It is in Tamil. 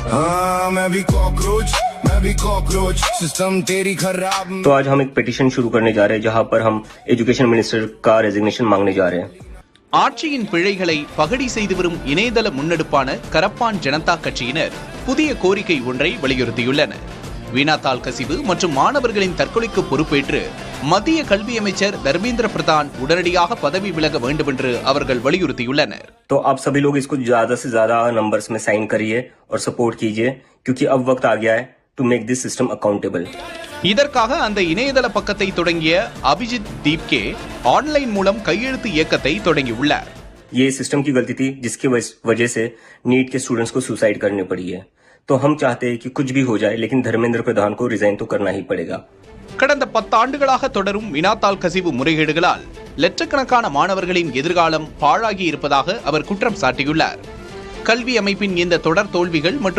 मैं भी कॉकरोच सिस्टम तेरी खराब। तो आज हम एक पिटीशन शुरू करने जा रहे हैं जहां पर हम एजुकेशन मिनिस्टर का रेजिग्नेशन मांगने जा रहे हैं। ஆட்சியின் பிழைகளை பகடி செய்து வரும் இணையதள முன்னெடுப்பான கரப்பான் ஜனதா கட்சியினர் புதிய கோரிக்கை ஒன்றை வலியுறுத்தியுள்ளனர். வினாத்தாள் கசிவு மற்றும் மாணவர்களின் தற்கொலைக்கு பொறுப்பேற்று மத்திய கல்வி அமைச்சர் தர்மேந்திர பிரதான் உடனடியாக பதவி விலக வேண்டும் என்று அவர்கள் வலியுறுத்தியுள்ளனர். तो आप सभी लोग इसको ज्यादा से ज्यादा नंबर्स में साइन करिए और सपोर्ट कीजिए क्योंकि अब वक्त आ गया है to make this system accountable. இதற்காக அந்த இணையதள பக்கத்தை தொடங்கிய அபிஜித் தீப்கே ஆன்லைன் மூலம் கையெழுத்து இயக்கத்தை தொடங்கியுள்ளார். ये सिस्टम की गलती थी जिसकी वजह से नीट के स्टूडेंट्स को सुसाइड करनी पड़ी है। तो हम चाहते हैं कि कुछ भी हो जाए लेकिन धर्मेंद्र प्रधान को रिजाइन तो करना ही पड़ेगा। கடந்த 10 ஆண்டுகளாக தொடரும் வினாத்தாள் கசிவு முறைகேடுகளால் லட்சக்கணக்கான மாணவர்களின் எதிர்காலம் பாழாகி இருப்பதாக அவர் குற்றம் சாட்டியுள்ளார். கல்வி அமைப்பின் இந்த தொடர் தோல்விகள் மற்றும்